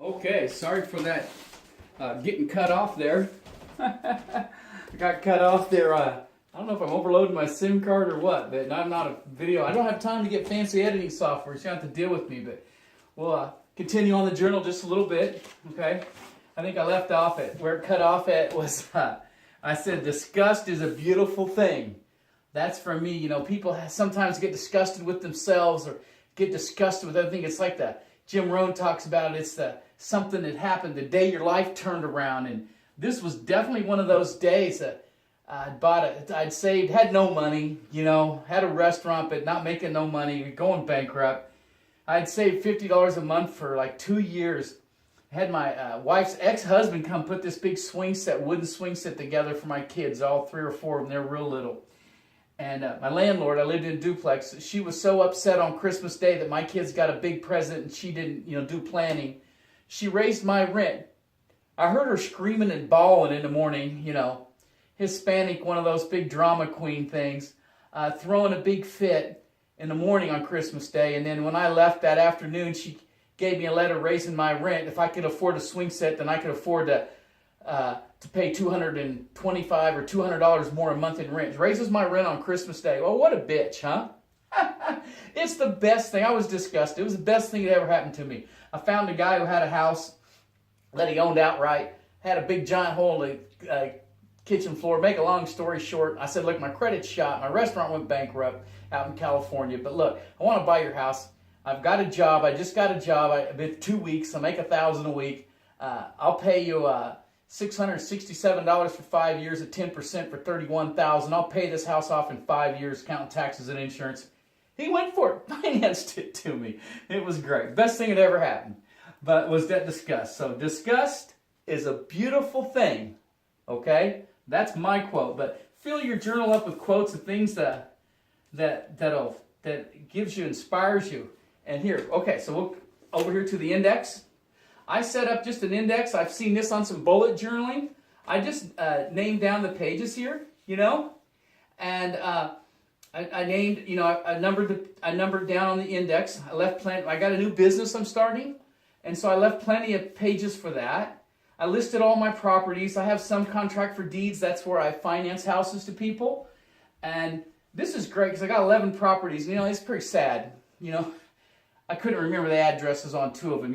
Okay, sorry for that getting cut off there. I got cut off there. I don't know if I'm overloading my SIM card or what, but I'm not a video. I don't have time to get fancy editing software, so you have to deal with me. But we'll continue on the journal just a little bit, okay? I think I left off at where it cut off at was I said disgust is a beautiful thing. That's for me. You know, people sometimes get disgusted with themselves or get disgusted with other things. It's like the Jim Rohn talks about it. It's something that happened the day your life turned around, and this was definitely one of those days that I'd saved, had no money, you know, had a restaurant but not making no money, going bankrupt. I'd saved $50 a month for like 2 years. I had my wife's ex-husband come put this big wooden swing set together for my kids, all 3 or 4 of them. They're real little. And my landlord, I lived in a duplex, she was so upset on Christmas Day that my kids got a big present and she didn't, do planning. She raised my rent. I heard her screaming and bawling in the morning, Hispanic, one of those big drama queen things, throwing a big fit in the morning on Christmas Day. And then when I left that afternoon, she gave me a letter raising my rent. If I could afford a swing set, then I could afford to pay $225 or $200 more a month in rent. Raises my rent on Christmas Day. Well, what a bitch, huh? It's the best thing. I was disgusted. It was the best thing that ever happened to me. I found a guy who had a house that he owned outright, had a big giant hole in the kitchen floor. Make a long story short, I said, look, my credit's shot. My restaurant went bankrupt out in California. But look, I want to buy your house. I've got a job. I just got a job. I've been 2 weeks. I make $1,000 a week. I'll pay you $667 for 5 years at 10% for $31,000. I'll pay this house off in 5 years, counting taxes and insurance. He went for it, financed it to me. It was great. Best thing that ever happened. But was that disgust. So disgust is a beautiful thing. Okay? That's my quote. But fill your journal up with quotes of things that gives you, inspires you. And here, okay, so we'll over here to the index. I set up just an index. I've seen this on some bullet journaling. I just named down the pages here, and I named, I numbered down on the index. I got a new business I'm starting, and so I left plenty of pages for that. I listed all my properties. I have some contract for deeds. That's where I finance houses to people, and this is great because I got 11 properties. It's pretty sad. I couldn't remember the addresses on 2 of them.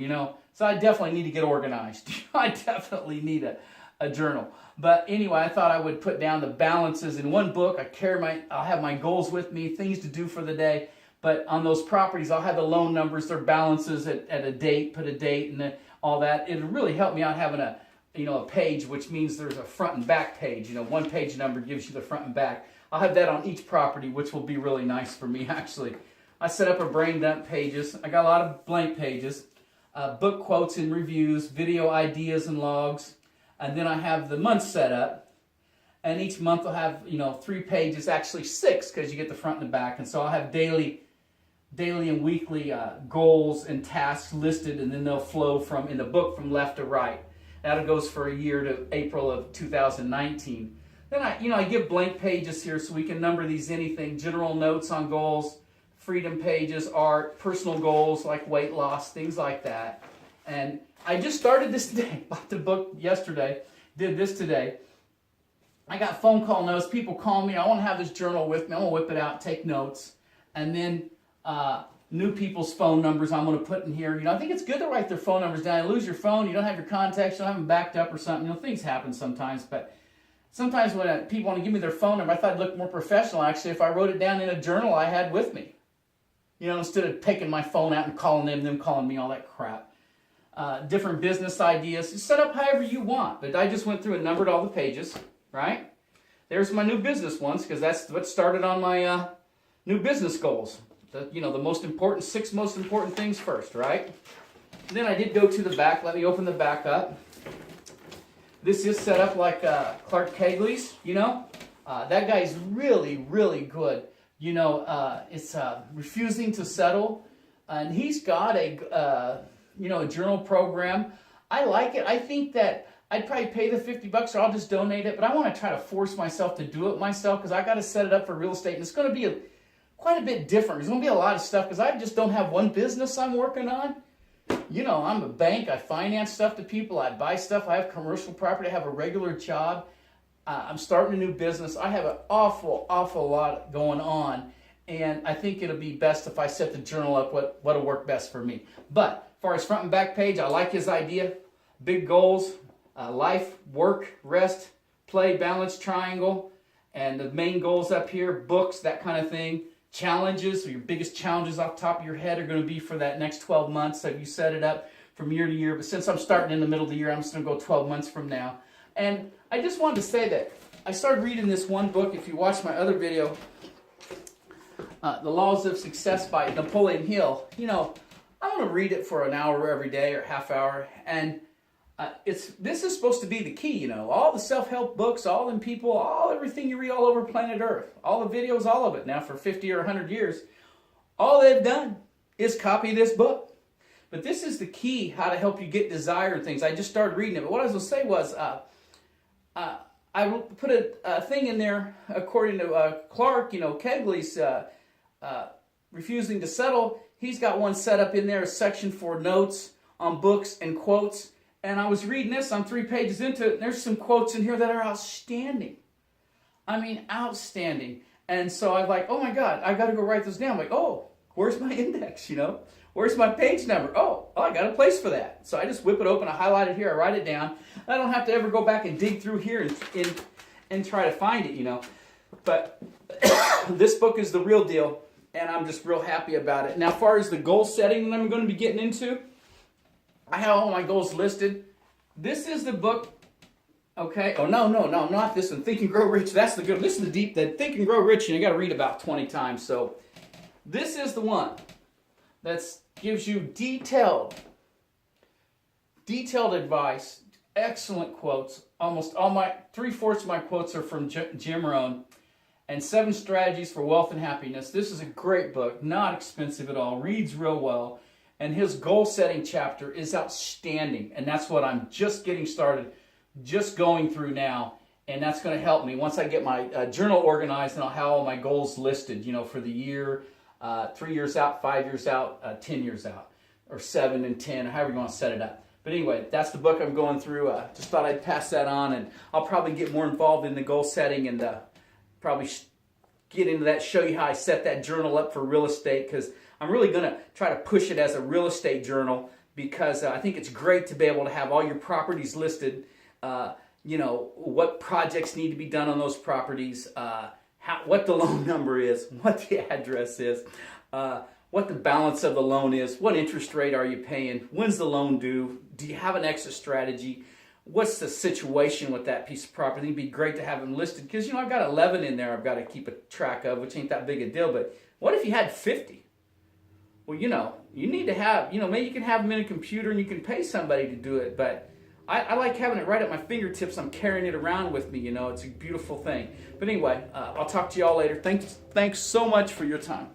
So I definitely need to get organized. I definitely need a journal. But anyway, I thought I would put down the balances in one book. I'll have my goals with me, things to do for the day. But on those properties, I'll have the loan numbers, their balances at a date, put a date and all that. It'll really help me out having a page, which means there's a front and back page. One page number gives you the front and back. I'll have that on each property, which will be really nice for me, actually. I set up a brain dump pages. I got a lot of blank pages. Book quotes and reviews, video ideas and logs, and then I have the month set up, and each month I'll have 3 pages, actually 6 because you get the front and the back, and so I'll have daily and weekly goals and tasks listed, and then they'll flow in the book from left to right. That goes for a year to April of 2019. Then I give blank pages here so we can number these anything, general notes on goals, freedom pages, art, personal goals like weight loss, things like that. And I just started this today. Bought the book yesterday. Did this today. I got phone call notes. People call me. I want to have this journal with me. I'm going to whip it out, take notes. And then new people's phone numbers I'm going to put in here. I think it's good to write their phone numbers down. You lose your phone. You don't have your contacts. You don't have them backed up or something. Things happen sometimes. But sometimes when people want to give me their phone number, I thought it'd look more professional, actually, if I wrote it down in a journal I had with me. Instead of taking my phone out and calling them calling me, all that crap. Different business ideas. Just set up however you want. But I just went through and numbered all the pages, right? There's my new business ones, because that's what started on my new business goals. The most important, 6 most important things first, right? And then I did go to the back. Let me open the back up. This is set up like Clark Kegley's, That guy's really, really good. It's refusing to settle, and he's got a journal program. I like it. I think that I'd probably pay the $50 or I'll just donate it, but I want to try to force myself to do it myself because I got to set it up for real estate, and it's going to be quite a bit different. There's going to be a lot of stuff because I just don't have one business I'm working on. You know, I'm a bank. I finance stuff to people. I buy stuff. I have commercial property. I have a regular job. I'm starting a new business. I have an awful lot going on. And I think it'll be best if I set the journal up what'll work best for me. But as far as front and back page, I like his idea. Big goals, life, work, rest, play, balance, triangle. And the main goals up here, books, that kind of thing. Challenges, so your biggest challenges off the top of your head are going to be for that next 12 months. So you set it up from year to year. But since I'm starting in the middle of the year, I'm just going to go 12 months from now. And I just wanted to say that I started reading this one book. If you watch my other video, The Laws of Success by Napoleon Hill. You know, I want to read it for an hour every day or half hour. And this is supposed to be the key, you know. All the self-help books, all them people, everything you read all over planet Earth, all the videos, all of it now for 50 or 100 years, all they've done is copy this book. But this is the key, how to help you get desired things. I just started reading it. But what I was going to say was, I put a thing in there, according to Clark, you know, Kegley's refusing to settle. He's got one set up in there, a section for notes on books and quotes. And I was reading this, I'm 3 pages into it, and there's some quotes in here that are outstanding. I mean, outstanding. And so I'm like, oh my God, I got to go write this down. I'm like, oh, where's my index, you know? Where's my page number? Oh, I got a place for that. So I just whip it open, I highlight it here, I write it down. I don't have to ever go back and dig through here and try to find it, you know. But this book is the real deal, and I'm just real happy about it. Now, as far as the goal setting that I'm going to be getting into, I have all my goals listed. This is the book, okay? Oh, no, not this one. Think and Grow Rich. That's the good. Listen to the Think and Grow Rich, and you got to read about 20 times. So this is the one that gives you detailed advice, excellent quotes. Almost all my 3/4 of my quotes are from Jim Rohn, and 7 Strategies for Wealth and Happiness. This is a great book, not expensive at all, reads real well. And his goal-setting chapter is outstanding. And that's what I'm just getting started, just going through now. And that's going to help me. Once I get my journal organized, and I'll have all my goals listed, you know, for the year, 3 years out, 5 years out, 10 years out, or 7 and 10, or however you want to set it up. But anyway, that's the book I'm going through. Just thought I'd pass that on. And I'll probably get more involved in the goal setting and probably get into that, show you how I set that journal up for real estate, because I'm really going to try to push it as a real estate journal, because I think it's great to be able to have all your properties listed, you know, what projects need to be done on those properties, what the loan number is, what the address is, what the balance of the loan is, what interest rate are you paying, when's the loan due, do you have an exit strategy, what's the situation with that piece of property. It'd be great to have them listed, because, you know, I've got 11 in there I've got to keep a track of, which ain't that big a deal. But what if you had 50? Well, you know, you need to have, you know, maybe you can have them in a computer and you can pay somebody to do it. But I like having it right at my fingertips. I'm carrying it around with me, you know. It's a beautiful thing. But anyway, I'll talk to you all later. Thanks so much for your time.